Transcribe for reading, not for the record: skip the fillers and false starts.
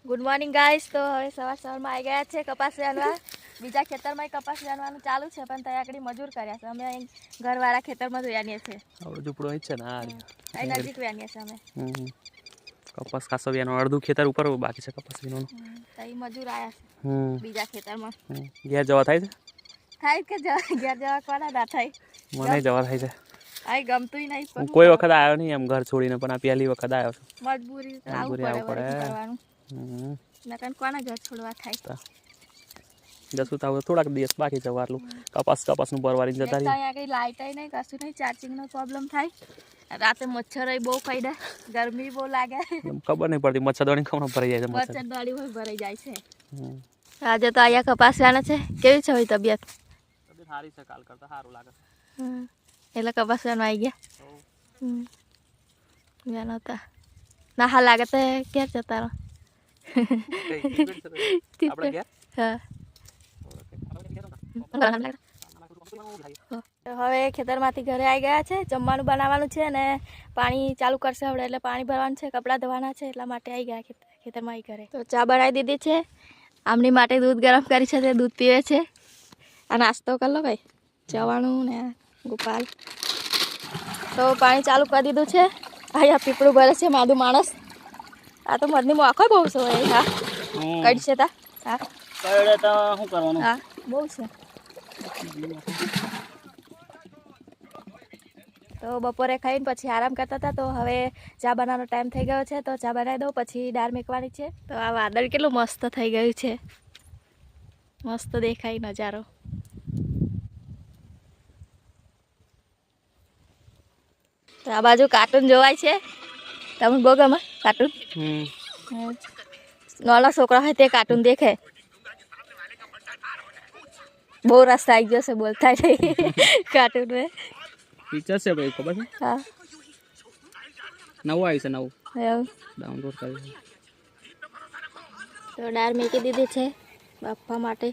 Good morning guys. તો હવે સવારમાં આવી ગયા છે કપાસ વેણવા. બીજા ખેતરમાં કપાસ વેણવાનું ચાલુ છે, પણ ત્યાં આગળ મજૂર કર્યા છે. અમે અહીં ઘરવાળા ખેતરમાં જ વેણીએ છીએ. ઝૂંપડો અહીં છે ને અહીં નજીક વેણીએ છીએ અમે. કપાસ ખાસો વેનો અડધું ખેતર ઉપર બાકી છે કપાસ વેનો. અહીં મજૂર આવ્યા છે બીજા ખેતરમાં. ઘેર જવા થાય છે? થાય કે ઘેર જવા કોના ના થાય? મને જવા થાય છે. અહીં ગમતું નહીં. કોઈ વખત આવ્યો નહીં એમ ઘર છોડીને, પણ આ પહેલી વખત આવ્યો છું. મજબૂરી આવવું પડે કરવાનું. નકર કોના ઘર છોડવા થાય? જશું તો થોડાક દિવસ બાકી છે વારલું. કપાસનું પરવારી જતા રહી. અહીંયા કઈ લાઇટ નહીં, કશું નહીં. ચાર્જિંગનો પ્રોબ્લેમ થાય. રાતે મચ્છર બહુ ફાયદા, ગરમી બહુ લાગે. ખબર નહીં પડતી મચ્છરદાણી ખબર ભરાઈ જાય છે. મચ્છરદાણી ભરાઈ જાય છે. આજે તો અહીંયા કપાસ વેણે છે. કેવી છે હોય તબિયત? સારી છે, કાલ કરતા સારું લાગે છે. એટલે કપાસ વેણવા આવી ગયા. વેણતા ના લાગે તો ક્યાં જતા રહો? હા. હવે ખેતરમાંથી ઘરે આવી ગયા છે. જમવાનું બનાવવાનું છે અને પાણી ચાલુ કરશે હવે. એટલે પાણી ભરવાનું છે, કપડાં ધોવાના છે, એટલા માટે આવી ગયા ખેતરમાં આવી ઘરે. તો ચા બનાવી દીધી છે. આમની માટે દૂધ ગરમ કરી છે, તે દૂધ પીવે છે. આ નાસ્તો કરી લો ભાઈ. જવાનું ને ગોપાલ તો પાણી ચાલુ કરી દીધું છે. અહીંયા પીપળું ભરે છે માદું માણસ. આ તો મધની મોખો બહુ છે હોય. હા કઈ છે તા? હા શું કરવાનું? હા બહુ છે. તો બપોરે ખાઈને પછી આરામ કરતા હતા. તો હવે ચા બનાવવાનો ટાઈમ થઈ ગયો છે, તો ચા બનાવી દઉં, પછી દાળ મેકવાની છે. તો આ વાદળ કેટલું મસ્ત થઈ ગયું છે. મસ્ત દેખાય નજારો. તો આ બાજુ કાર્ટૂન જોવાય છે. તમે બહુ ગમે કાર્ટૂન? નાના છોકરા હોય તે કાર્ટૂન દેખે. બહુ રસ્તા આવી ગયો છે બોલતા નહીં કાર્ટૂન મેં. ફીચર છે ભાઈ, ખબર છે? હા નવું આવ્યું છે, નવું એવું ડાઉનલોડ કર્યું. તો દાળ મેકી દીધી છે બાફવા માટે.